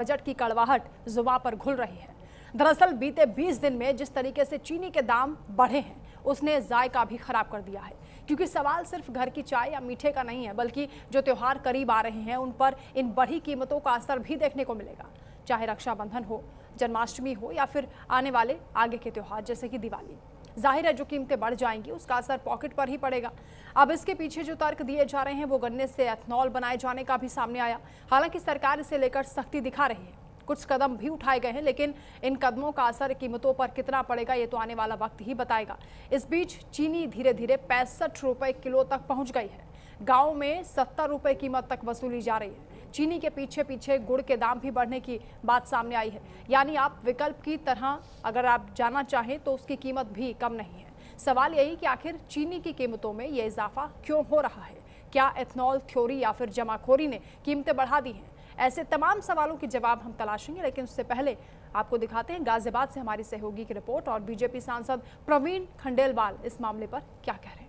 Budget की कड़वाहट जुबान पर घुल रही है। दरअसल बीते 20 दिन में जिस तरीके से चीनी के दाम बढ़े हैं उसने जायका भी खराब कर दिया है, क्योंकि सवाल सिर्फ घर की चाय या मीठे का नहीं है, बल्कि जो त्योहार करीब आ रहे हैं उन पर इन बढ़ी कीमतों का असर भी देखने को मिलेगा। चाहे रक्षाबंधन हो, जन्माष्टमी हो या फिर आने वाले आगे के त्योहार जैसे कि दिवाली। जाहिर है जो कीमतें बढ़ जाएंगी उसका असर पॉकेट पर ही पड़ेगा। अब इसके पीछे जो तर्क दिए जा रहे हैं वो गन्ने से एथनॉल बनाए जाने का भी सामने आया। हालांकि सरकार इसे लेकर सख्ती दिखा रही है, कुछ कदम भी उठाए गए हैं, लेकिन इन कदमों का असर कीमतों पर कितना पड़ेगा ये तो आने वाला वक्त ही बताएगा। इस बीच चीनी धीरे धीरे 65 रुपए किलो तक पहुंच गई है। गाँव में 70 रुपए कीमत तक वसूली जा रही है। चीनी के पीछे पीछे गुड़ के दाम भी बढ़ने की बात सामने आई है। यानी आप विकल्प की तरह अगर आप जाना चाहें तो उसकी कीमत भी कम नहीं है। सवाल यही कि आखिर चीनी की कीमतों में ये इजाफा क्यों हो रहा है? क्या एथनॉल थ्योरी या फिर जमाखोरी ने कीमतें बढ़ा दी हैं? ऐसे तमाम सवालों के जवाब हम तलाशेंगे, लेकिन उससे पहले आपको दिखाते हैं गाजियाबाद से हमारी सहयोगी की रिपोर्ट और बीजेपी सांसद प्रवीण खंडेलवाल इस मामले पर क्या कह रहे हैं।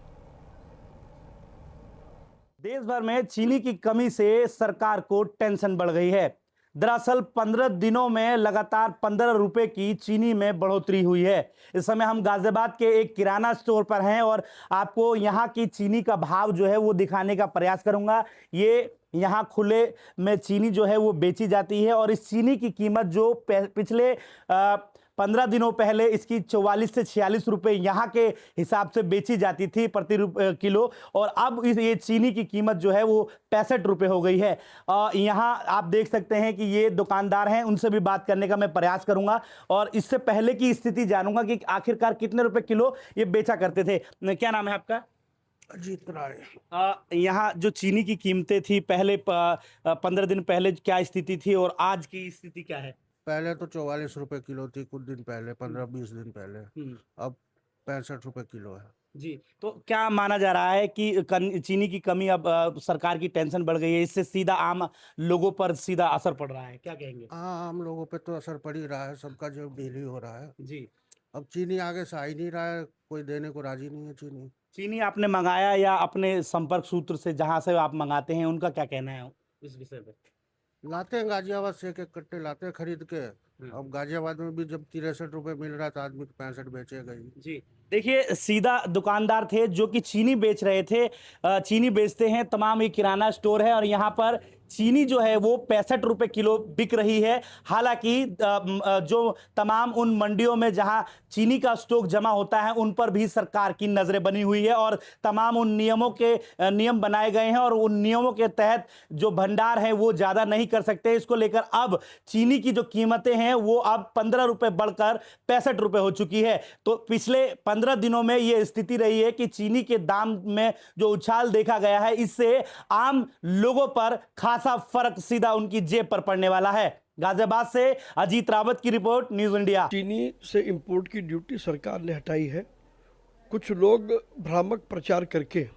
देश भर में चीनी की कमी से सरकार को टेंशन बढ़ गई है। दरअसल 15 दिनों में लगातार 15 रुपए की चीनी में बढ़ोतरी हुई है। इस समय हम गाजियाबाद के एक किराना स्टोर पर हैं और आपको यहाँ की चीनी का भाव जो है वो दिखाने का प्रयास करूंगा। ये यहाँ खुले में चीनी जो है वो बेची जाती है और इस चीनी की कीमत जो पिछले 15 दिनों पहले इसकी 44 से 46 रुपए यहाँ के हिसाब से बेची जाती थी प्रति किलो, और अब ये चीनी की कीमत जो है वो 65 रुपए हो गई है। यहाँ आप देख सकते हैं कि ये दुकानदार हैं, उनसे भी बात करने का मैं प्रयास करूंगा और इससे पहले की स्थिति जानूंगा कि आखिरकार कितने रुपए किलो ये बेचा करते थे। क्या नाम है आपका? अजीत राय। यहाँ जो चीनी की कीमतें थी पहले 15 दिन पहले क्या स्थिति थी और आज की स्थिति क्या है? पहले तो 44 रुपए किलो थी, कुछ दिन पहले 15-20 दिन पहले। अब 65 रुपए किलो है जी। तो क्या माना जा रहा है कि चीनी की कमी अब सरकार की टेंशन बढ़ गई है, इससे सीधा आम लोगों पर सीधा असर पड़ रहा है, क्या कहेंगे? हाँ, आम लोगों पे तो असर पड़ ही रहा है, सबका जो बिल ही हो रहा है जी। अब चीनी आगे से आ ही नहीं रहा है, कोई देने को राजी नहीं है। चीनी आपने मंगाया या अपने संपर्क सूत्र से जहां से आप मंगाते हैं उनका क्या कहना है इस विषय पे? लाते हैं गाजियाबाद से, एक कट्टे लाते हैं खरीद के। अब गाजियाबाद में भी जब 63 रुपए मिल रहा था, आदमी 65 बेचेगा ही। जी देखिए, सीधा दुकानदार थे जो कि चीनी बेच रहे थे। चीनी बेचते हैं, तमाम ये किराना स्टोर है और यहाँ पर चीनी जो है वो 65 रुपए किलो बिक रही है। हालांकि जो तमाम उन मंडियों में जहां चीनी का स्टॉक जमा होता है उन पर भी सरकार की नजरें बनी हुई है और तमाम उन नियम बनाए गए हैं और उन नियमों के तहत जो भंडार है वो ज्यादा नहीं कर सकते। इसको लेकर अब चीनी की जो कीमतें हैं वो अब 15 रुपए बढ़कर 65 रुपए हो चुकी है। तो पिछले 15 दिनों में यह स्थिति रही है कि चीनी के दाम में जो उछाल देखा गया है इससे आम लोगों पर खासा फर्क सीधा उनकी जेब पर पड़ने वाला है। गाजियाबाद से अजीत रावत की रिपोर्ट, न्यूज इंडिया। चीनी से इंपोर्ट की ड्यूटी सरकार ने हटाई है। कुछ लोग भ्रामक प्रचार करके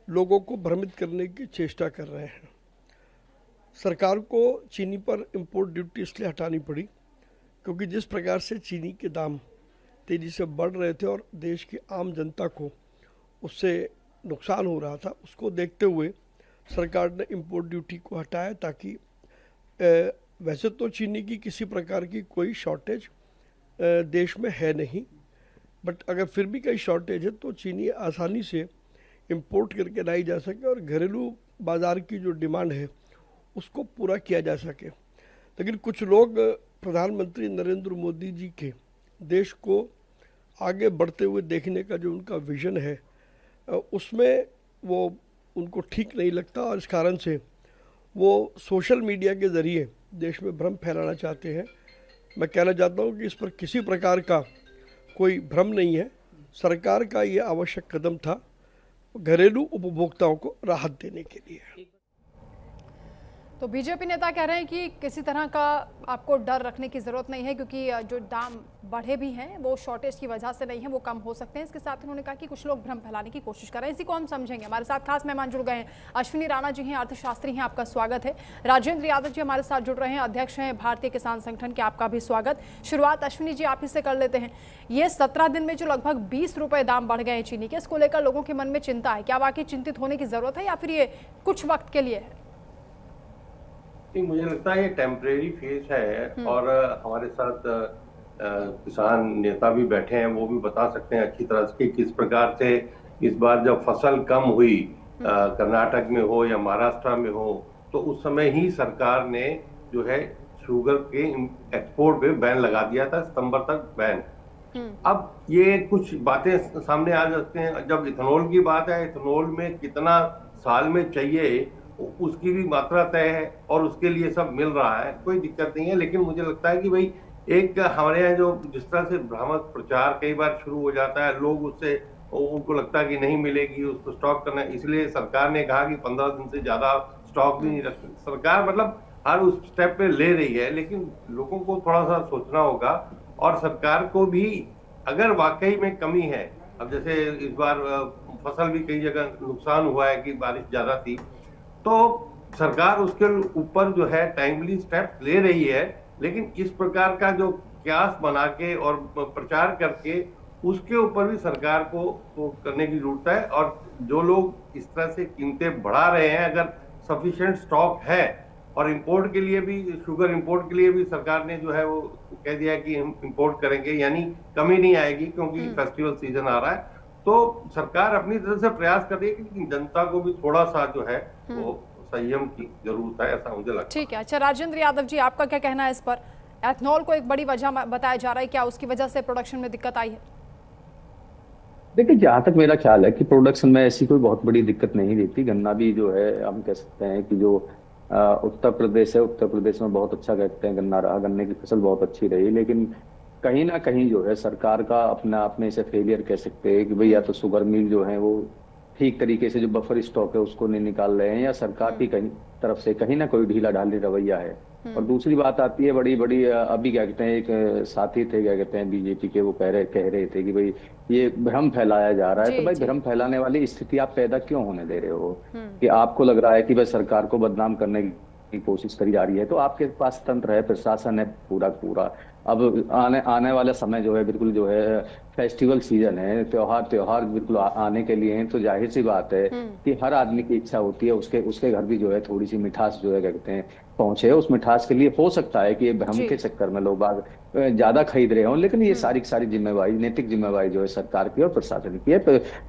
लोगों को भ्रमित करने की चेष्टा कर रहे हैं। सरकार को चीनी पर इंपोर्ट ड्यूटी इसलिए हटानी पड़ी क्योंकि जिस प्रकार से चीनी के दाम तेजी से बढ़ रहे थे और देश की आम जनता को उससे नुकसान हो रहा था, उसको देखते हुए सरकार ने इंपोर्ट ड्यूटी को हटाया ताकि वैसे तो चीनी की किसी प्रकार की कोई शॉर्टेज देश में है नहीं, बट अगर फिर भी कहीं शॉर्टेज है तो चीनी आसानी से इंपोर्ट करके लाई जा सके और घरेलू बाज़ार की जो डिमांड है उसको पूरा किया जा सके। लेकिन कुछ लोग प्रधानमंत्री नरेंद्र मोदी जी के देश को आगे बढ़ते हुए देखने का जो उनका विज़न है उसमें वो उनको ठीक नहीं लगता और इस कारण से वो सोशल मीडिया के ज़रिए देश में भ्रम फैलाना चाहते हैं। मैं कहना चाहता हूँ कि इस पर किसी प्रकार का कोई भ्रम नहीं है। सरकार का ये आवश्यक कदम था घरेलू उपभोक्ताओं को राहत देने के लिए। तो बीजेपी नेता कह रहे हैं कि किसी तरह का आपको डर रखने की जरूरत नहीं है, क्योंकि जो दाम बढ़े भी हैं वो शॉर्टेज की वजह से नहीं है, वो कम हो सकते हैं। इसके साथ उन्होंने कहा कि कुछ लोग भ्रम फैलाने की कोशिश कर रहे हैं, इसी को हम समझेंगे। हमारे साथ खास मेहमान जुड़ गए हैं। अश्विनी राणा जी हैं, अर्थशास्त्री हैं, आपका स्वागत है। राजेंद्र यादव जी हमारे साथ जुड़ रहे हैं, अध्यक्ष हैं भारतीय किसान संगठन के, आपका भी स्वागत। शुरुआत अश्विनी जी आप ही से कर लेते हैं। ये 17 दिन में जो लगभग 20 रुपए दाम बढ़ गए हैं चीनी के, इसको लेकर लोगों के मन में चिंता है। क्या वाकई चिंतित होने की जरूरत है या फिर ये कुछ वक्त के लिए है? नहीं, मुझे लगता है ये टेम्परेरी फेज है और हमारे साथ किसान नेता भी बैठे हैं, वो भी बता सकते हैं अच्छी तरह से कि किस प्रकार से इस बार जब फसल कम हुई कर्नाटक में हो या महाराष्ट्र में हो, तो उस समय ही सरकार ने जो है शुगर के एक्सपोर्ट पे बैन लगा दिया था, सितंबर तक बैन। अब ये कुछ बातें सामने आ जाते हैं। जब इथेनॉल की बात है, इथेनॉल में कितना साल में चाहिए उसकी भी मात्रा तय है और उसके लिए सब मिल रहा है, कोई दिक्कत नहीं है। लेकिन मुझे लगता है कि भाई एक हमारे यहाँ जो जिस तरह से भ्रामक प्रचार कई बार शुरू हो जाता है, लोग उससे उनको लगता है कि नहीं मिलेगी, उसको स्टॉक करना है, इसलिए सरकार ने कहा कि 15 दिन से ज्यादा स्टॉक भी नहीं रख सकती। सरकार मतलब हर उस स्टेप पे ले रही है, लेकिन लोगों को थोड़ा सा सोचना होगा और सरकार को भी, अगर वाकई में कमी है, अब जैसे इस बार फसल भी कई जगह नुकसान हुआ है कि बारिश ज्यादा थी, तो सरकार उसके ऊपर जो है टाइमली स्टेप ले रही है। लेकिन इस प्रकार का जो क्यास बना के और प्रचार करके उसके ऊपर भी सरकार को करने की जरूरत है। और जो लोग इस तरह से कीमतें बढ़ा रहे हैं, अगर सफिशिएंट स्टॉक है, और इंपोर्ट के लिए भी, शुगर इंपोर्ट के लिए भी सरकार ने जो है वो कह दिया कि हम इंपोर्ट करेंगे, यानी कमी नहीं आएगी क्योंकि फेस्टिवल सीजन आ रहा है। तो सरकार अपनी तरफ से प्रयास कर रही है, लेकिन जनता को भी थोड़ा सा जो है वो संयम की जरूरत है, ऐसा मुझे लगता है। ठीक है। अच्छा, राजेंद्र यादव जी, आपका क्या कहना है इस पर? एथनॉल को एक बड़ी वजह बताया जा रहा है, क्या उसकी वजह से प्रोडक्शन में दिक्कत आई है? देखिए, जहाँ तक मेरा ख्याल है कि प्रोडक्शन में ऐसी कोई बहुत बड़ी दिक्कत नहीं रहती। गन्ना भी जो है, हम कह सकते हैं कि जो उत्तर प्रदेश है, उत्तर प्रदेश में बहुत अच्छा कहते हैं गन्ना रहा, गन्ने की फसल बहुत अच्छी रही। लेकिन कहीं ना कहीं जो है सरकार का अपने से फेलियर कह सकते हैं कि भाई या तो शुगर मिल जो है वो ठीक तरीके से जो बफर स्टॉक है उसको नहीं निकाल रहे हैं, या सरकार की कहीं तरफ से कहीं ना कोई ढीला ढाली रवैया है। और दूसरी बात आती है बड़ी बड़ी, अभी क्या कहते हैं, एक साथी थे क्या कहते हैं बीजेपी के, वो कह रहे थे कि भाई ये भ्रम फैलाया जा रहा है। तो भाई भ्रम फैलाने वाली स्थिति आप पैदा क्यों होने दे रहे हो कि आपको लग रहा है कि भाई सरकार को बदनाम करने की कोशिश करी जा रही है। तो आपके पास तंत्र है, प्रशासन है पूरा। अब आने वाला समय जो है बिल्कुल जो है फेस्टिवल सीजन है, त्योहार बिल्कुल आने के लिए हैं। तो जाहिर सी बात है कि हर आदमी की इच्छा होती है उसके घर भी जो है थोड़ी सी मिठास जो है क्या कहते हैं पहुंचे। उस मिठास के लिए हो सकता है कि ये भ्रम के चक्कर में लोग बाग ज्यादा खरीद रहे हों, लेकिन ये सारी जिम्मेवारी, नैतिक जिम्मेवारी जो है सरकार की और प्रशासन की है।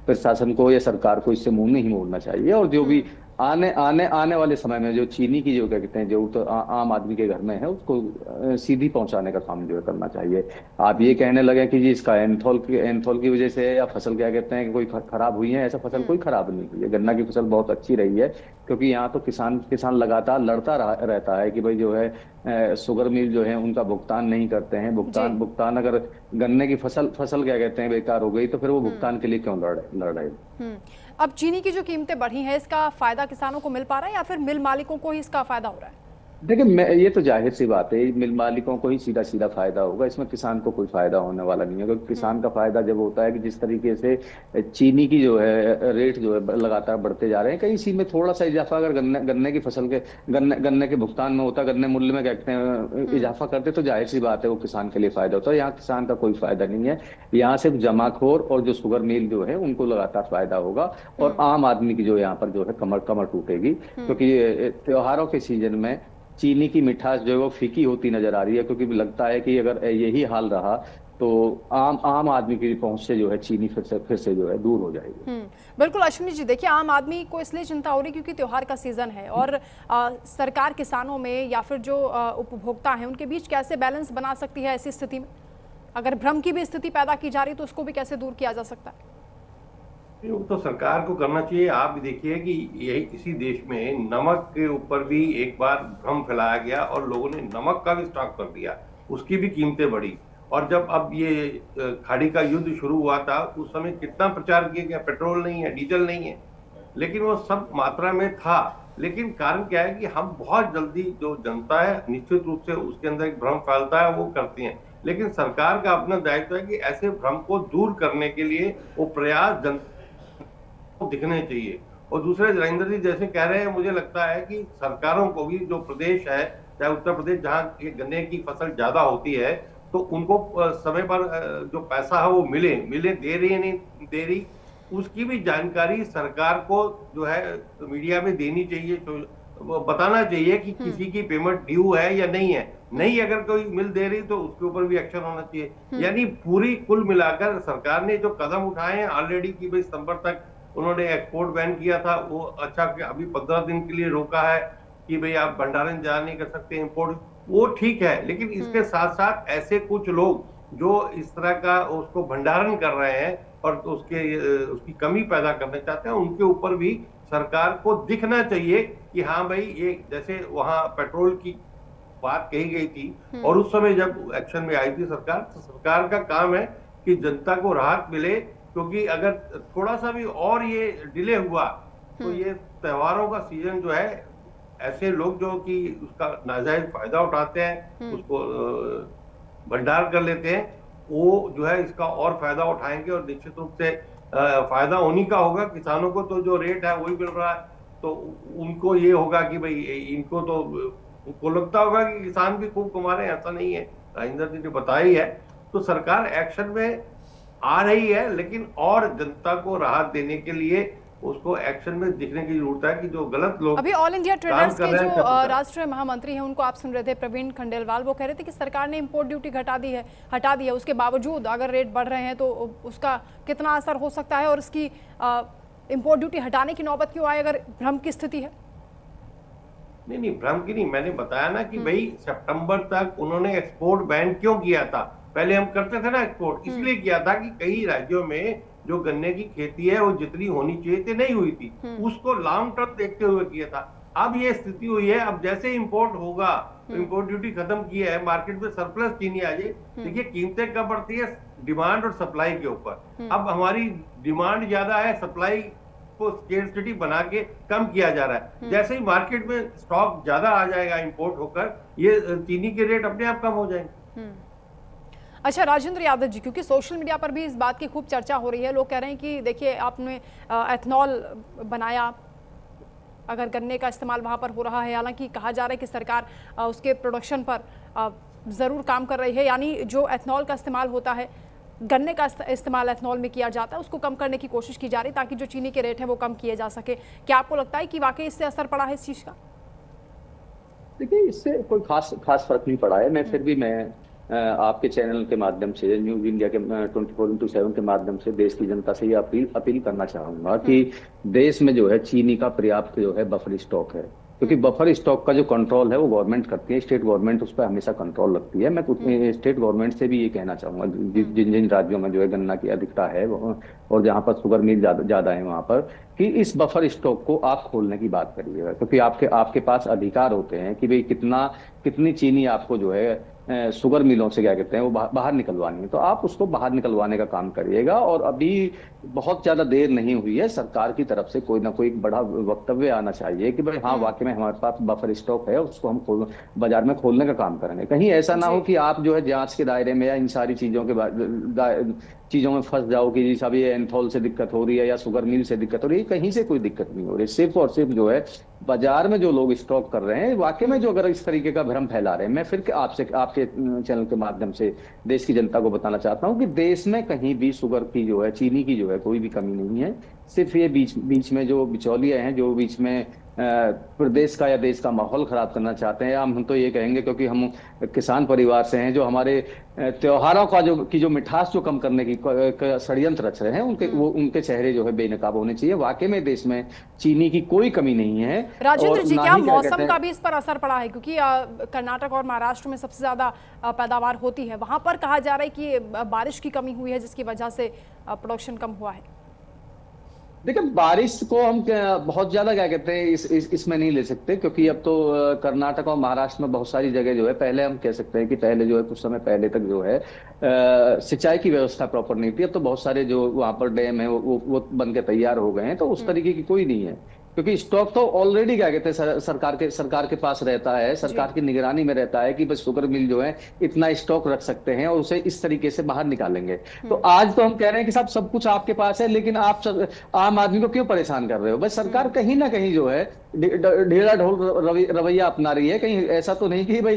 प्रशासन को या सरकार को इससे मुंह नहीं मोड़ना चाहिए। और जो भी आने वाले समय में जो चीनी की जो क्या कहते हैं जो तो आम आदमी के घर में है उसको सीधी पहुंचाने का काम जो है करना चाहिए। आप ये कहने लगे कि जी इसका एंथॉल की वजह से या फसल क्या कहते हैं कि कोई खराब हुई है, ऐसा फसल कोई खराब नहीं हुई है। गन्ना की फसल बहुत अच्छी रही है, क्योंकि यहाँ तो किसान लगातार लड़ता रहता है कि भाई जो है शुगर मिल जो है उनका भुगतान नहीं करते हैं। भुगतान अगर गन्ने की फसल क्या कहते हैं बेकार हो गई तो फिर वो भुगतान के लिए क्यों लड़ रहे। अब चीनी की जो कीमतें बढ़ी हैं, इसका फायदा किसानों को मिल पा रहा है या फिर मिल मालिकों को ही इसका फायदा हो रहा है? देखिए, ये तो जाहिर सी बात है, मिल मालिकों को ही सीधा फायदा होगा, इसमें किसान को कोई फायदा होने वाला नहीं है। क्योंकि किसान का फायदा जब होता है कि जिस तरीके से चीनी की जो है रेट जो है लगातार बढ़ते जा रहे हैं, कहीं इसी में थोड़ा सा इजाफा अगर गन्ने की फसल के गन्ने के भुगतान में होता, गन्ने मूल्य में कहते हैं इजाफा करते, तो जाहिर सी बात है वो किसान के लिए फायदा होता है। यहाँ किसान का कोई फायदा नहीं है, यहाँ सिर्फ जमाखोर और जो शुगर मिल जो है उनको लगातार फायदा होगा और आम आदमी की जो यहाँ पर जो है कमर टूटेगी। क्योंकि त्योहारों के सीजन में चीनी की मिठास जो है वो फीकी होती नजर आ रही है, क्योंकि लगता है कि अगर यही हाल रहा तो आम आदमी की पहुंच से जो है चीनी फिर से जो है दूर हो जाएगी। बिल्कुल अश्विनी जी, देखिए आम आदमी को इसलिए चिंता हो रही क्योंकि त्योहार का सीजन है और सरकार किसानों में या फिर जो उपभोक्ता हैं उनके बीच कैसे बैलेंस बना सकती है ऐसी स्थिति में? अगर भ्रम की भी स्थिति पैदा की जा रही तो उसको भी कैसे दूर किया जा सकता है? तो सरकार को करना चाहिए। आप भी देखिए कि यही इसी देश में नमक के ऊपर भी एक बार भ्रम फैलाया गया और लोगों ने नमक का भी स्टॉक कर दिया, उसकी भी कीमतें बढ़ी। और जब अब ये खाड़ी का युद्ध शुरू हुआ था उस समय कितना प्रचार किया गया, पेट्रोल नहीं है, डीजल नहीं है, लेकिन वो सब मात्रा में था। लेकिन कारण क्या है कि हम बहुत जल्दी, जो जनता है निश्चित रूप से उसके अंदर एक भ्रम फैलता है, वो करती है। लेकिन सरकार का अपना दायित्व है कि ऐसे भ्रम को दूर करने के लिए वो प्रयास जनता दिखने चाहिए। और दूसरे जलेंद्र जी जैसे कह रहे हैं, मुझे लगता है कि सरकारों को भी, जो प्रदेश है चाहे उत्तर प्रदेश जहाँ गन्ने की फसल ज्यादा होती है, तो उनको समय पर जो पैसा है वो मिले दे रही है नहीं दे रही, उसकी भी जानकारी सरकार को जो है मीडिया में देनी चाहिए, वो बताना चाहिए कि किसी की पेमेंट ड्यू है या नहीं है। नहीं अगर कोई मिल दे रही तो उसके ऊपर भी एक्शन होना चाहिए। यानी पूरी कुल मिलाकर सरकार ने जो कदम उठाए हैं ऑलरेडी कि भाई सितंबर तक उन्होंने एक्सपोर्ट बैन किया था, वो अच्छा कि अभी 15 दिन के लिए रोका है कि भाई आप भंडारण जा नहीं कर सकते इंपोर्ट, वो ठीक है। लेकिन इसके साथ साथ ऐसे कुछ लोग जो इस तरह का उसको भंडारण कर रहे हैं और उसकी कमी पैदा करना चाहते हैं, उनके ऊपर भी सरकार को दिखना चाहिए कि हाँ भाई ये जैसे वहां पेट्रोल की बात कही गई थी और उस समय जब एक्शन में आई थी सरकार, तो सरकार का काम है कि जनता को राहत मिले, क्योंकि अगर थोड़ा सा भी और ये डिले हुआ तो ये त्योहारों का सीजन जो है, ऐसे लोग जो कि उसका नाजायज फायदा उठाते हैं, उसको भंडार कर लेते हैं, वो जो है इसका और फायदा उठाएंगे और निश्चित रूप से फायदा उन्हीं का होगा। किसानों को तो जो रेट है वही मिल रहा है, तो उनको ये होगा कि भाई इनको तो उनको लगता होगा कि किसान भी खूब कमा रहे हैं, ऐसा नहीं है, राजेंद्र जी ने बताया ही है। तो सरकार एक्शन में आ रही है, लेकिन और जनता को राहत देने के लिए उसको एक्शन में दिखने की जरूरत है कि जो गलत लोग अभी ऑल इंडिया ट्रेडर्स के जो हैं, राष्ट्रीय महामंत्री हैं उनको आप सुन रहे थे, प्रवीण खंडेलवाल, वो कह रहे थे कि सरकार ने इंपोर्ट ड्यूटी हटा दी है, उसके बावजूद अगर रेट बढ़ रहे हैं तो उसका कितना असर हो सकता है और उसकी इंपोर्ट ड्यूटी हटाने की नौबत क्यों आए अगर भ्रम की स्थिति है? नहीं भ्रम की नहीं, मैंने बताया ना कि भाई सितंबर तक उन्होंने एक्सपोर्ट बैन क्यों किया था। पहले हम करते थे ना एक्सपोर्ट, इसलिए किया था कि कई राज्यों में जो गन्ने की खेती है वो जितनी होनी चाहिए थी नहीं हुई थी, उसको लॉन्ग टर्म देखते हुए किया था। अब ये स्थिति हुई है, अब जैसे इंपोर्ट होगा तो इंपोर्ट ड्यूटी खत्म की है, मार्केट में सरप्लस चीनी आ जाए। देखिए कीमतें कब बढ़ती है, डिमांड और सप्लाई के ऊपर। अब हमारी डिमांड ज्यादा है, सप्लाई को स्केर्सिटी बना के कम किया जा रहा है। जैसे ही मार्केट में स्टॉक ज्यादा आ जाएगा इंपोर्ट होकर, ये चीनी के रेट अपने आप कम हो जाएंगे। अच्छा राजेंद्र यादव जी, क्योंकि सोशल मीडिया पर भी इस बात की खूब चर्चा हो रही है, लोग कह रहे हैं कि देखिए आपने एथनॉल बनाया, अगर गन्ने का इस्तेमाल वहाँ पर हो रहा है, हालांकि कहा जा रहा है कि सरकार उसके प्रोडक्शन पर ज़रूर काम कर रही है, यानी जो एथनॉल का इस्तेमाल होता है, गन्ने का इस्तेमाल एथनॉल में किया जाता है, उसको कम करने की कोशिश की जा रही है ताकि जो चीनी के रेट हैं वो कम किए जा सके। क्या आपको लगता है कि वाकई इससे असर पड़ा है इस चीज़ का? देखिए इससे कोई खास फर्क नहीं पड़ा है। मैं फिर भी आपके चैनल के माध्यम से, न्यूज इंडिया के 24/7 के माध्यम से देश की जनता से ये अपील करना चाहूंगा कि देश में जो है चीनी का पर्याप्त जो है बफर स्टॉक है, क्योंकि बफर स्टॉक का जो कंट्रोल है वो गवर्नमेंट करती है, स्टेट गवर्नमेंट उस पर हमेशा कंट्रोल रखती है। मैं कुछ स्टेट गवर्नमेंट से भी ये कहना चाहूंगा, जिन जिन राज्यों में जो है गन्ना की अधिकता है और जहां पर शुगर मिल ज्यादा है वहां पर, कि इस बफर स्टॉक को आप खोलने की बात करिएगा, क्योंकि आपके पास अधिकार होते हैं कि भाई कितनी चीनी आपको जो है शुगर मिलों से क्या कहते हैं वो बाहर निकलवानी है, तो आप उसको बाहर निकलवाने का काम करिएगा। और अभी बहुत ज्यादा देर नहीं हुई है, सरकार की तरफ से कोई ना कोई बड़ा वक्तव्य आना चाहिए कि भाई हाँ वाकई में हमारे पास बफर स्टॉक है, उसको हम बाजार में खोलने का काम करेंगे। कहीं ऐसा ना हो कि आप जो है जांच के दायरे में या इन सारी चीजों में फंस जाओ कि जी साहब ये एंथॉल से दिक्कत हो रही है या शुगर मिल से दिक्कत हो रही है। कहीं से कोई दिक्कत नहीं हो रही, सिर्फ और सिर्फ जो है बाजार में जो लोग स्टॉक कर रहे हैं, वाकई में जो अगर इस तरीके का भ्रम फैला रहे हैं, मैं फिर आपके चैनल के माध्यम से देश की जनता को बताना चाहता हूं कि देश में कहीं भी शुगर की जो है, चीनी की जो है कोई भी कमी नहीं है। सिर्फ ये बीच में जो बिचौलिए हैं, जो बीच में प्रदेश का या देश का माहौल खराब करना चाहते हैं, हम तो ये कहेंगे क्योंकि हम किसान परिवार से हैं, जो हमारे त्योहारों का जो मिठास जो कम करने की षड्यंत्र रच रहे हैं, उनके चेहरे जो है बेनकाब होने चाहिए। वाकई में देश में चीनी की कोई कमी नहीं है। राजेंद्र जी, क्या मौसम का भी इस पर असर पड़ा है? क्योंकि कर्नाटक और महाराष्ट्र में सबसे ज्यादा पैदावार होती है, वहां पर कहा जा रहा है कि बारिश की कमी हुई है जिसकी वजह से प्रोडक्शन कम हुआ है। देखिए बारिश को हम बहुत ज्यादा क्या कहते हैं इसमें नहीं ले सकते, क्योंकि अब तो कर्नाटक और महाराष्ट्र में बहुत सारी जगह जो है, पहले हम कह सकते हैं कि पहले जो है कुछ समय पहले तक जो है सिंचाई की व्यवस्था प्रॉपर नहीं थी। अब तो बहुत सारे जो वहां पर डैम है वो बन के तैयार हो गए हैं, तो उस तरीके की कोई नहीं है, क्योंकि स्टॉक तो ऑलरेडी क्या कहते हैं सरकार के पास रहता है, सरकार की निगरानी में रहता है कि बस शुगर मिल जो है इतना स्टॉक रख सकते हैं और उसे इस तरीके से बाहर निकालेंगे। तो आज तो हम कह रहे हैं कि सब कुछ आपके पास है, लेकिन आप आम आदमी को क्यों परेशान कर रहे हो? बस सरकार कहीं ना कहीं जो है ढीला ढोल रवैया अपना रही है। कहीं ऐसा तो नहीं कि भाई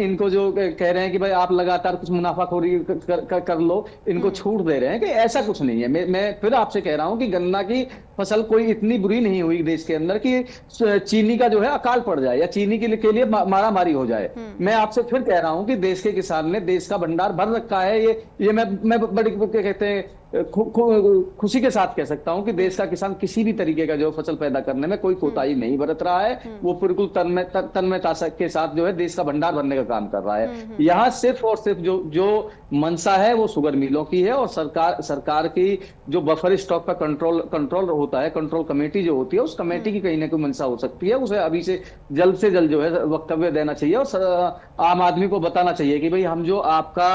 इनको जो कह रहे हैं कि भाई आप लगातार कुछ मुनाफाखोरी कर लो, इनको छूट दे रहे हैं, कि ऐसा कुछ नहीं है। मैं फिर आपसे कह रहा हूं कि गन्ना की फसल कोई इतनी बुरी नहीं हुई देश के अंदर कि चीनी का जो है अकाल पड़ जाए या चीनी के लिए मारामारी हो जाए। मैं आपसे फिर कह रहा हूं कि देश के किसान ने देश का भंडार भर रखा है। ये मैं बड़ी क्या कहते हैं खुशी के साथ कह सकता हूं कि देश का किसान किसी भी तरीके का जो फसल पैदा करने में कोई कोताही नहीं बरत रहा है। वो बिल्कुल तन्मयता के साथ जो है देश का भंडार भरने का काम कर रहा है। यहाँ सिर्फ और सिर्फ जो मंशा है वो शुगर मिलों की है, और सरकार की जो बफर स्टॉक का कंट्रोल होता है, कंट्रोल कमेटी जो होती है, उस कमेटी की कहीं ना कोई मंशा हो सकती है। उसे अभी से जल्द जो है वक्तव्य देना चाहिए और आम आदमी को बताना चाहिए कि भाई हम जो आपका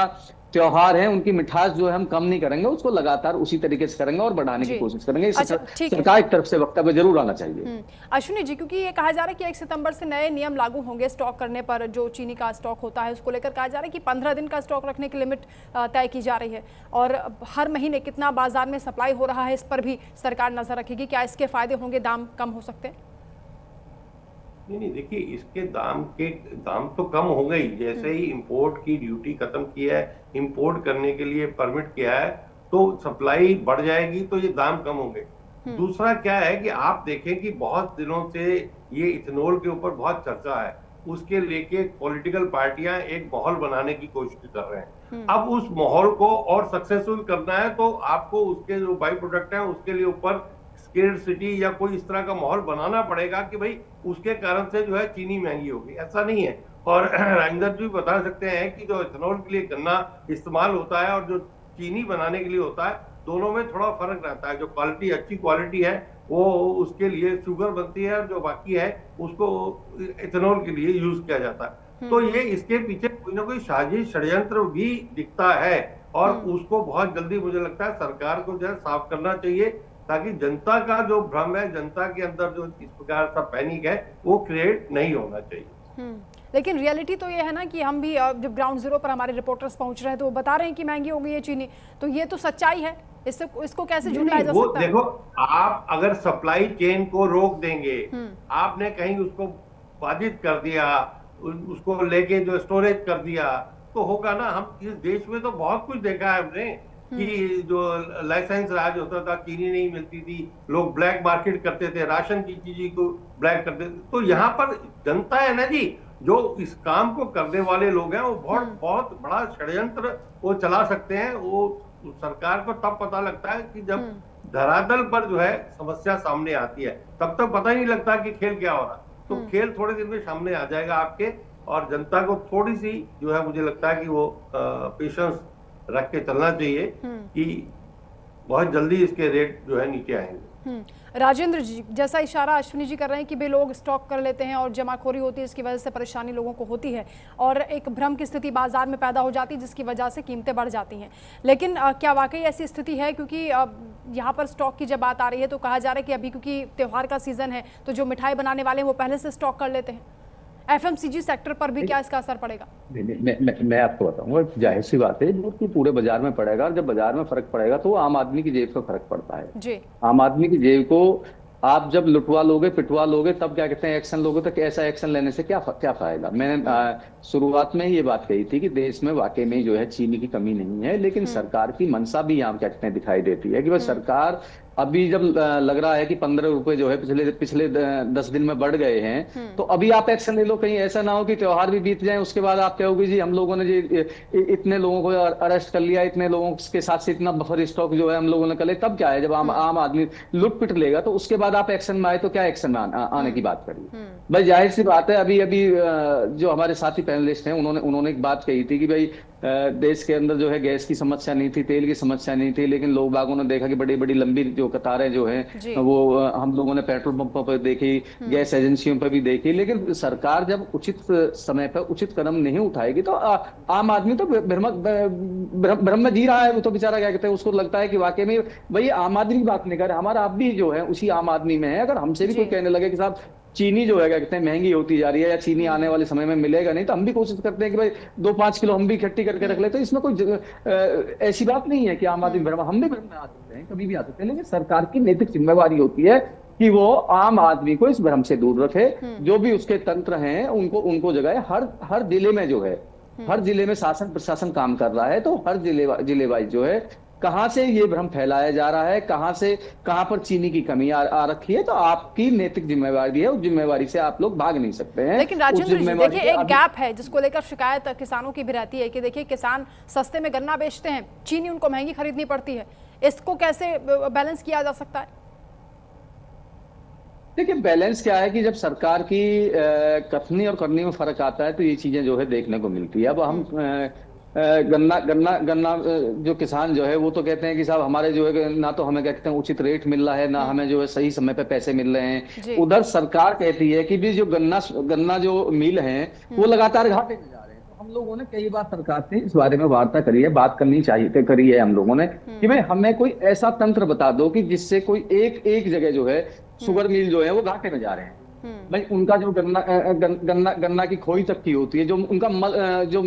त्योहार है उनकी मिठास जो है हम कम नहीं करेंगे, उसको लगातार उसी तरीके से करेंगे और बढ़ाने की कोशिश करेंगे। अच्छा, सरकार की तरफ से वक्तव्य जरूर आना चाहिए। अश्विनी जी, क्योंकि ये कहा जा रहा है कि 1 सितंबर से नए नियम लागू होंगे स्टॉक करने पर, जो चीनी का स्टॉक होता है उसको लेकर कहा जा रहा है कि 15 दिन का स्टॉक रखने की लिमिट तय की जा रही है, और हर महीने कितना बाजार में सप्लाई हो रहा है इस पर भी सरकार नजर रखेगी। क्या इसके फायदे होंगे, दाम कम हो सकते हैं? नहीं, देखिए इसके दाम तो कम हो गई। जैसे ही इंपोर्ट की ड्यूटी खत्म की है, इंपोर्ट करने के लिए परमिट किया है, तो सप्लाई बढ़ जाएगी, तो ये दाम कम होंगे। दूसरा क्या है कि आप देखें कि बहुत दिनों से ये इथेनॉल के ऊपर बहुत चर्चा है, उसके लेके पॉलिटिकल पार्टियां एक माहौल बनाने की कोशिश कर रहे हैं। अब उस माहौल को और सक्सेसफुल करना है तो आपको उसके जो बाई प्रोडक्ट है उसके लिए ऊपर स्केर्सिटी या कोई इस तरह का माहौल बनाना पड़ेगा कि भाई उसके कारण से जो है चीनी महंगी होगी। ऐसा नहीं है। और राजेंद्र जी बता सकते हैं कि जो इथेनॉल के लिए गन्ना इस्तेमाल होता है और जो चीनी बनाने के लिए होता है, दोनों में थोड़ा फर्क रहता है। जो क्वालिटी अच्छी क्वालिटी है वो उसके लिए शुगर बनती है, और जो बाकी है उसको इथेनॉल के लिए यूज किया जाता है। तो ये इसके पीछे कोई ना कोई साजिश षड्यंत्र भी दिखता है, और उसको बहुत जल्दी मुझे लगता है सरकार को जो है साफ करना चाहिए, ताकि जनता का जो भ्रम है, जनता के अंदर जो इस प्रकार का पैनिक है, वो क्रिएट नहीं होना चाहिए। लेकिन रियलिटी तो ये है ना कि हम भी जब ग्राउंड जीरो पर हमारे रिपोर्टर्स पहुंच रहे हैं तो वो बता रहे हैं कि महंगी हो गई है चीनी, तो ये तो सच्चाई है। इसको कैसे झुटलाया जा सकता है? देखो, आप अगर सप्लाई चेन को रोक देंगे, आपने कहीं उसको बाधित कर दिया, उसको लेके जो स्टोरेज कर दिया, तो होगा ना। हम इस देश में तो बहुत कुछ देखा है हमने कि जो लाइसेंस राज होता था, चीनी नहीं मिलती थी, लोग ब्लैक मार्केट करते थे, राशन की चीजें को ब्लैक करते थे। तो यहाँ पर जनता है ना जी, जो इस काम को करने वाले लोग हैं, वो बहुत बड़ा षड्यंत्र वो चला सकते हैं। वो सरकार को तब पता लगता है कि जब धरातल पर जो है समस्या सामने आती है, तब तक पता ही नहीं लगता कि खेल क्या हो रहा। तो खेल थोड़े दिन में सामने आ जाएगा आपके, और जनता को थोड़ी सी जो है मुझे लगता है कि वो पेशेंस रख के चलना चाहिए कि बहुत जल्दी इसके रेट जो है नीचे आएंगे। राजेंद्र जी, जैसा इशारा अश्विनी जी कर रहे हैं कि वे लोग स्टॉक कर लेते हैं और जमाखोरी होती है, इसकी वजह से परेशानी लोगों को होती है और एक भ्रम की स्थिति बाजार में पैदा हो जाती है, जिसकी वजह से कीमतें बढ़ जाती हैं। लेकिन क्या वाकई ऐसी स्थिति है? क्योंकि यहाँ पर स्टॉक की जब बात आ रही है तो कहा जा रहा है कि अभी क्योंकि त्यौहार का सीजन है तो जो मिठाई बनाने वाले हैं वो पहले से स्टॉक कर लेते हैं। एफएमसीजी सेक्टर पर भी क्या इसका असर पड़ेगा? मैं आपको बताऊंगा, जाहिर सी बात है कि पूरे बाजार में पड़ेगा, और जब बाजार में फर्क पड़ेगा तो आम आदमी की जेब पे फर्क पड़ता है जी। आम आदमी की जेब को आप जब लुटवा लोगे, पिटवा लोगे, तब क्या कहते हैं एक्शन लोगे, तो ऐसा एक्शन लेने से क्या फायदा। मैंने शुरुआत में ही ये बात कही थी कि देश में वाकई में जो है चीनी की कमी नहीं है, लेकिन सरकार की मंशा भी यहाँ क्या कहते हैं दिखाई देती है कि बस सरकार अभी जब लग रहा है कि 15 रुपए जो है पिछले 10 दिन में बढ़ गए हैं, तो अभी आप एक्शन ले लो। कहीं ऐसा ना हो कि त्योहार भी बीत जाए, उसके बाद आप कहोगे जी हम लोगों ने जी इतने लोगों को अरेस्ट कर लिया, इतने लोगों के साथ से इतना बफर स्टॉक जो है हम लोगों ने कर लिया। तब क्या है, जब आम आदमी लुट पिट लेगा तो उसके बाद आप एक्शन में आए तो क्या एक्शन में आने की बात करिए। भाई जाहिर सी बात है, अभी जो हमारे साथी पैनलिस्ट हैं उन्होंने एक बात कही थी कि भाई देश के अंदर जो है गैस की समस्या नहीं थी, तेल की समस्या नहीं थी, लेकिन लोग बागों ने देखा कि बड़ी बड़ी लंबी जो कतारें जो है वो हम लोगों ने पेट्रोल पंपों पर देखी, गैस एजेंसियों पर भी देखी। लेकिन सरकार जब उचित समय पर उचित कदम नहीं उठाएगी तो आम आदमी तो भ्रम में जी रहा है। वो तो बेचारा क्या कहते हैं, उसको लगता है कि वाकई में भाई आम आदमी की बात नहीं कर रहे, हमारा आप भी जो है उसी आम आदमी में है। अगर हमसे भी कोई कहने लगे कि साहब चीनी जो है क्या कहते हैं महंगी होती जा रही है या चीनी आने वाले समय में मिलेगा नहीं, तो हम भी कोशिश करते हैं कि भाई 2-5 किलो हम भी इकट्ठी करके रख लेते हैं। इसमें कोई ऐसी बात नहीं है कि आम आदमी भ्रम, हम भी भ्रम में आ सकते हैं, कभी भी आ सकते हैं, लेकिन सरकार की नैतिक जिम्मेवारी होती है कि वो आम आदमी को इस भ्रम से दूर रखे। जो भी उसके तंत्र हैं उनको जगाए। हर जिले में जो है, हर जिले में शासन प्रशासन काम कर रहा है, तो हर जिले वाइज जो है कहां से ये भ्रम फैलाया जा रहा है, कहां पर चीनी की कमी आ रखी है, तो आपकी नैतिक जिम्मेवारी है। उस जिम्मेवारी से आप लोग भाग नहीं सकते हैं। लेकिन राजेंद्र जी देखिए, एक गैप है जिसको लेकर शिकायत किसानों की भी रहती है कि देखिए किसान सस्ते में गन्ना बेचते हैं, चीनी उनको महंगी खरीदनी पड़ती है। इसको कैसे बैलेंस किया जा सकता है? देखिए, बैलेंस क्या है कि जब सरकार की कथनी और करनी में फर्क आता है तो ये चीजें जो है देखने को मिलती है। अब हम गन्ना जो किसान जो है वो तो कहते हैं कि साहब हमारे जो है ना तो हमें क्या कहते हैं उचित रेट मिल रहा है, ना हमें जो है सही समय पे पैसे मिल रहे हैं। उधर सरकार कहती है कि भी जो गन्ना जो मिल है वो लगातार घाटे में जा रहे हैं। तो हम लोगों ने कई बार सरकार से इस बारे में वार्ता करी है, बात करनी चाहिए, करी है हम लोगों ने कि भाई हमें कोई ऐसा तंत्र बता दो कि जिससे कोई एक जगह जो है शुगर मिल जो है वो घाटे में जा रहे हैं। भाई उनका जो गन्ना की खोई तक की होती है, जो उनका जो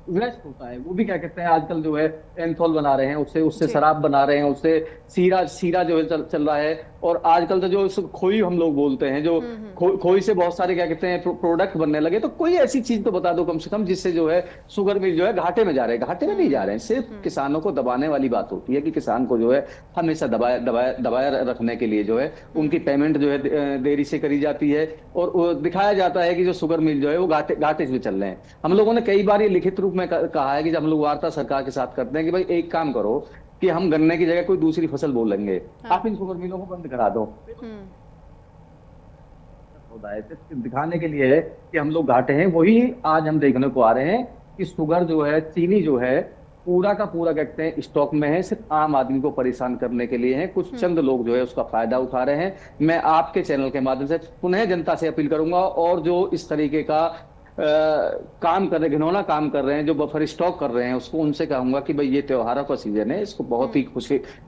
वेस्ट होता है वो भी क्या कहते हैं आजकल जो है एंथोल बना रहे हैं, उससे शराब बना रहे हैं, उससे सीरा जो है चल रहा है। और आजकल तो जो खोई हम लोग बोलते हैं, जो खोई से बहुत सारे क्या कहते हैं प्रोडक्ट बनने लगे। तो कोई ऐसी चीज तो बता दो कम से कम जिससे जो है शुगर मिल जो है घाटे में जा रहे हैं। घाटे में नहीं जा रहे हैं। सिर्फ किसानों को दबाने वाली बात होती है कि किसान को जो है हमेशा दबाए रखने के लिए जो है उनकी पेमेंट जो है देरी से करी जाती है और दिखाया जाता है कि जो शुगर मिल जो है वो घाटे से चल रहे हैं। हम लोगों ने कई बार ये लिखित रूप में कहा है कि जब हम लोग वार्ता सरकार के साथ करते हैं कि भाई एक काम करो कि हम गन्ने की जगह कोई दूसरी फसल बोलेंगे, आप इन शुगर मिलों को बंद करा दो। दिखाने के लिए है कि हम लोग घाटे हैं। वही आज हम देखने को आ रहे हैं कि शुगर जो है, चीनी जो है पूरा का पूरा कहते हैं स्टॉक में है, सिर्फ आम आदमी को परेशान करने के लिए है। कुछ चंद लोग जो है उसका फायदा उठा रहे हैं। मैं आपके चैनल के माध्यम से पुनः जनता से अपील करूंगा और जो इस तरीके का काम कर रहे, घिनौना काम कर रहे हैं, जो बफर स्टॉक कर रहे हैं, उसको उनसे कहूंगा कि भाई ये त्योहारों का सीजन है, इसको बहुत ही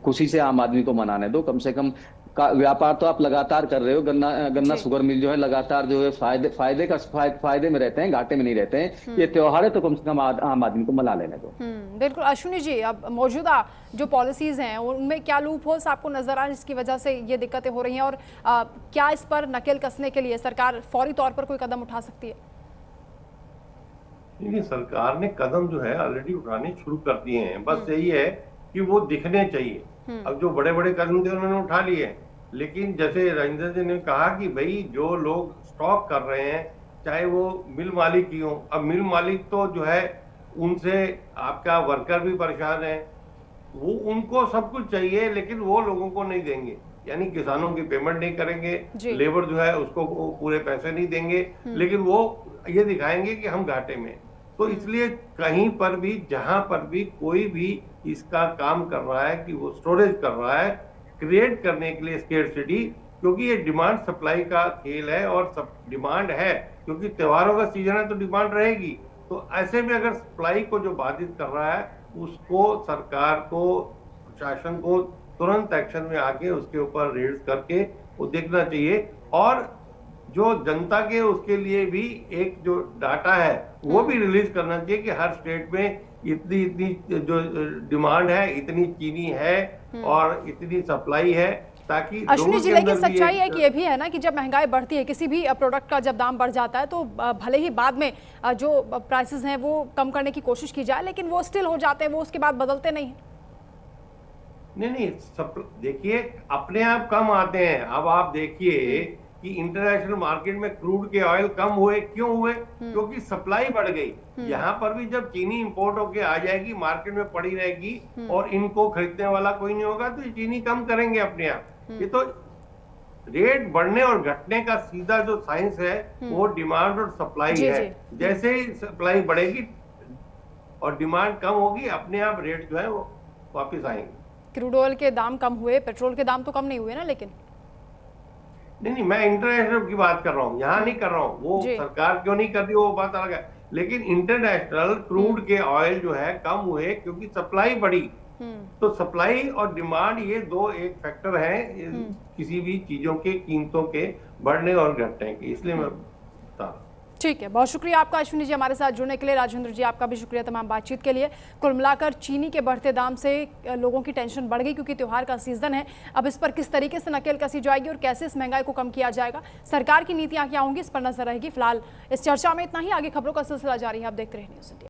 खुशी से आम आदमी को मनाने दो। कम से कम व्यापार तो आप लगातार कर रहे हो। गन्ना शुगर मिल जो है लगातार जो है फायदे में रहते हैं, घाटे में नहीं रहते हैं। ये त्योहार है तो कम से कम आम आदमी को मना लेने दो। बिल्कुल। अश्विनी जी, अब मौजूदा जो पॉलिसीज हैं उनमें क्या लूप होल्स आपको नजर आ रहे हैं जिसकी वजह से ये दिक्कतें हो रही हैं, और क्या इस पर नकेल कसने के लिए सरकार फौरी तौर पर कोई कदम उठा सकती है? नहीं, सरकार ने कदम जो है ऑलरेडी उठाने शुरू कर दिए हैं। बस यही है कि वो दिखने चाहिए। अब जो बड़े बड़े कदम थे उन्होंने उठा लिए, लेकिन जैसे राजेंद्र जी ने कहा कि भाई जो लोग स्टॉक कर रहे हैं, चाहे वो मिल मालिक ही हो, अब मिल मालिक तो जो है उनसे आपका वर्कर भी परेशान है, वो उनको सब कुछ चाहिए लेकिन वो लोगों को नहीं देंगे, यानी किसानों की पेमेंट नहीं करेंगे, लेबर जो है उसको पूरे पैसे नहीं देंगे, लेकिन वो ये दिखाएंगे कि हम घाटे में। तो इसलिए कहीं पर भी, जहां पर भी कोई भी इसका काम कर रहा है कि वो स्टोरेज कर रहा है, क्रिएट करने के लिए स्केर्सिटी, क्योंकि ये डिमांड सप्लाई का खेल है और सब डिमांड है, क्योंकि त्योहारों का सीजन है तो डिमांड रहेगी। तो ऐसे में अगर सप्लाई को जो बाधित कर रहा है उसको सरकार को, प्रशासन को तुरंत एक्शन में आके उसके ऊपर रेड्स करके वो देखना चाहिए। और जो जनता के उसके लिए भी एक जो डाटा है वो भी रिलीज करना चाहिए कि हर स्टेट में इतनी जो डिमांड है, इतनी चीनी है और इतनी सप्लाई है, ताकि अश्विनी जी, लेकिन सच्चाई है कि ये भी है ना कि जब महंगाई बढ़ती है, किसी भी प्रोडक्ट का जब दाम बढ़ जाता है तो भले ही बाद में जो प्राइसेस हैं वो कम करने की कोशिश की जाए, लेकिन वो स्टिल हो जाते हैं, वो उसके बाद बदलते नहीं। नहीं, देखिए अपने आप कम आते हैं। अब आप देखिए कि इंटरनेशनल मार्केट में क्रूड के ऑयल कम हुए, क्यों हुए? क्योंकि सप्लाई बढ़ गई। यहाँ पर भी जब चीनी इंपोर्ट होके आ जाएगी, मार्केट में पड़ी रहेगी और इनको खरीदने वाला कोई नहीं होगा, तो ये चीनी कम करेंगे अपने आप। ये तो रेट बढ़ने और घटने का सीधा जो साइंस है वो डिमांड और सप्लाई है। जैसे ही सप्लाई बढ़ेगी और डिमांड कम होगी, अपने आप रेट जो है वो वापिस आएंगे। क्रूड ऑयल के दाम कम हुए, पेट्रोल के दाम तो कम नहीं हुए ना, लेकिन नहीं, मैं इंटरनेशनल की बात कर रहा हूँ, यहाँ नहीं कर रहा हूँ। वो सरकार क्यों नहीं कर रही वो बात अलग है, लेकिन इंटरनेशनल क्रूड के ऑयल जो है कम हुए क्योंकि सप्लाई बढ़ी। तो सप्लाई और डिमांड ये दो एक फैक्टर है किसी भी चीजों के कीमतों के बढ़ने और घटने के, इसलिए मैं बता रहा हूँ। ठीक है, बहुत शुक्रिया आपका अश्विनी जी हमारे साथ जुड़ने के लिए। राजेंद्र जी आपका भी शुक्रिया तमाम बातचीत के लिए। कुल मिलाकर चीनी के बढ़ते दाम से लोगों की टेंशन बढ़ गई, क्योंकि त्योहार का सीजन है। अब इस पर किस तरीके से नकेल कसी जाएगी और कैसे इस महंगाई को कम किया जाएगा, सरकार की नीतियां क्या होंगी, इस पर नजर रहेगी। फिलहाल इस चर्चा में इतना ही। आगे खबरों का सिलसिला जारी है, आप देखते रहिए न्यूज़ इंडिया।